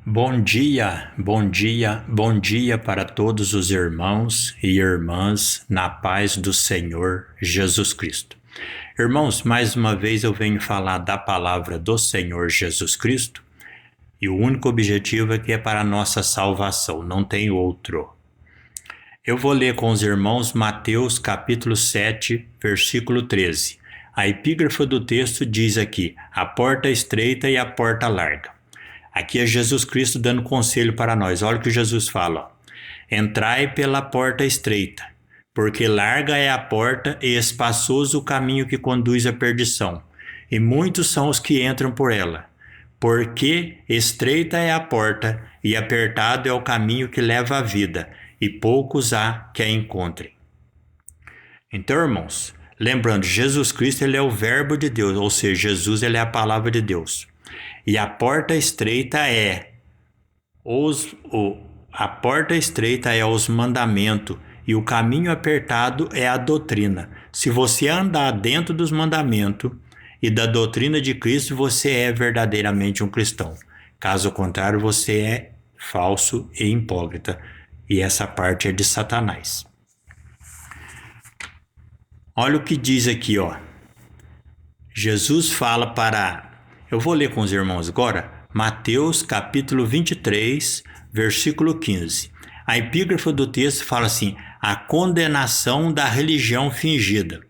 Bom dia, bom dia, bom dia para todos os irmãos e irmãs na paz do Senhor Jesus Cristo. Irmãos, mais uma vez eu venho falar da palavra do Senhor Jesus Cristo e o único objetivo é que é para a nossa salvação, não tem outro. Eu vou ler com os irmãos Mateus capítulo 7, versículo 13. A epígrafe do texto diz aqui: a porta estreita e a porta larga. Aqui é Jesus Cristo dando conselho para nós. Olha o que Jesus fala: entrai pela porta estreita, porque larga é a porta e espaçoso o caminho que conduz à perdição, e muitos são os que entram por ela. Porque estreita é a porta e apertado é o caminho que leva à vida, e poucos há que a encontrem. Então, irmãos, lembrando, Jesus Cristo ele é o verbo de Deus, ou seja, Jesus ele é a palavra de Deus. E a porta estreita é os mandamentos e o caminho apertado é a doutrina. Se você andar dentro dos mandamentos e da doutrina de Cristo, você é verdadeiramente um cristão. Caso contrário, você é falso e hipócrita. E essa parte é de Satanás. Olha o que diz aqui, ó. Jesus fala para... Eu vou ler com os irmãos agora, Mateus capítulo 23, versículo 15. A epígrafe do texto fala assim: a condenação da religião fingida.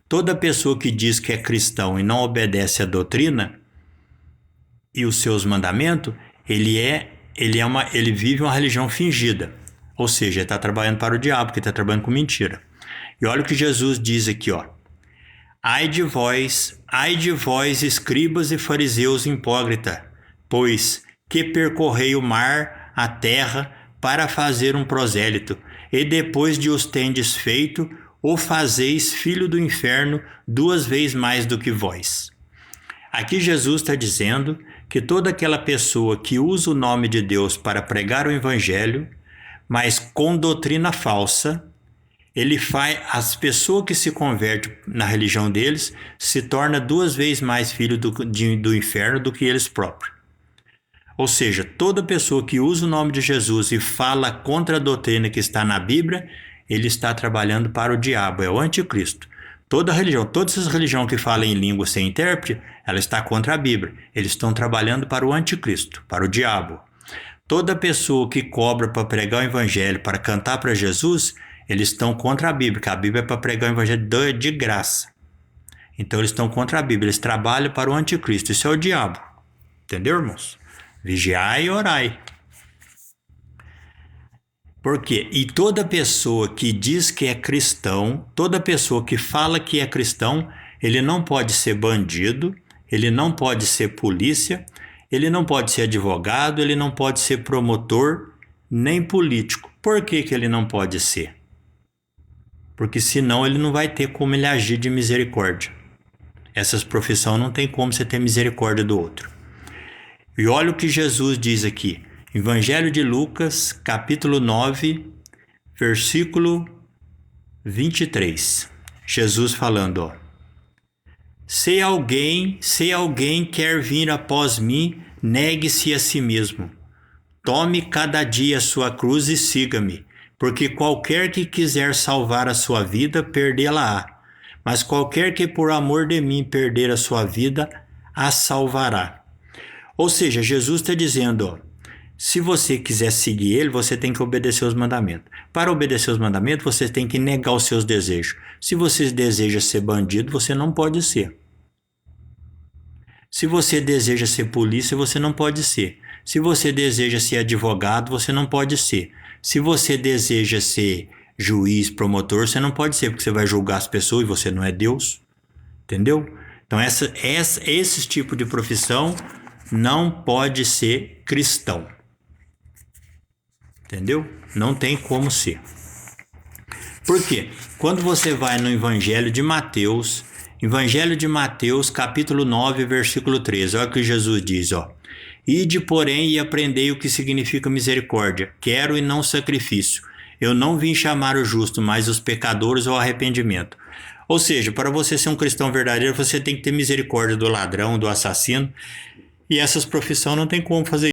Toda pessoa que diz que é cristão e não obedece à doutrina e os seus mandamentos, ele vive uma religião fingida. Ou seja, ele está trabalhando para o diabo, porque está trabalhando com mentira. E olha o que Jesus diz aqui, ó. Ai de vós, escribas e fariseus hipócrita, pois que percorrei o mar, a terra, para fazer um prosélito, e depois de os tendes feito, o fazeis filho do inferno 2 vezes mais do que vós. Aqui Jesus está dizendo que toda aquela pessoa que usa o nome de Deus para pregar o evangelho, mas com doutrina falsa, as pessoas que se convertem na religião deles se torna 2 vezes mais filho do inferno do que eles próprios. Ou seja, toda pessoa que usa o nome de Jesus e fala contra a doutrina que está na Bíblia, ele está trabalhando para o diabo, é o anticristo. Todas essas religiões que falam em língua sem intérprete, ela está contra a Bíblia. Eles estão trabalhando para o anticristo, para o diabo. Toda pessoa que cobra para pregar o evangelho, para cantar para Jesus, eles estão contra a Bíblia, porque a Bíblia é para pregar o evangelho de graça. Então eles estão contra a Bíblia, eles trabalham para o anticristo, isso é o diabo. Entendeu, irmãos? Vigiai e orai. Por quê? E toda pessoa que diz que é cristão, toda pessoa que fala que é cristão, ele não pode ser bandido, ele não pode ser polícia, ele não pode ser advogado, ele não pode ser promotor, nem político. Por que ele não pode ser? Porque senão ele não vai ter como ele agir de misericórdia. Essas profissões não tem como você ter misericórdia do outro. E olha o que Jesus diz aqui. Evangelho de Lucas, capítulo 9, versículo 23. Jesus falando, ó. Se alguém quer vir após mim, negue-se a si mesmo. Tome cada dia a sua cruz e siga-me. Porque qualquer que quiser salvar a sua vida, perdê-la-á. Mas qualquer que por amor de mim perder a sua vida, a salvará. Ou seja, Jesus está dizendo, ó, se você quiser seguir ele, você tem que obedecer os mandamentos. Para obedecer os mandamentos, você tem que negar os seus desejos. Se você deseja ser bandido, você não pode ser. Se você deseja ser polícia, você não pode ser. Se você deseja ser advogado, você não pode ser. Se você deseja ser juiz, promotor, você não pode ser, porque você vai julgar as pessoas e você não é Deus. Entendeu? Então, esse tipo de profissão não pode ser cristão. Entendeu? Não tem como ser. Por quê? Quando você vai no Evangelho de Mateus, capítulo 9, versículo 13, olha o que Jesus diz, ó. Ide, porém, e aprendei o que significa misericórdia. Quero e não sacrifício. Eu não vim chamar o justo, mas os pecadores ao arrependimento. Ou seja, para você ser um cristão verdadeiro, você tem que ter misericórdia do ladrão, do assassino. E essas profissões não tem como fazer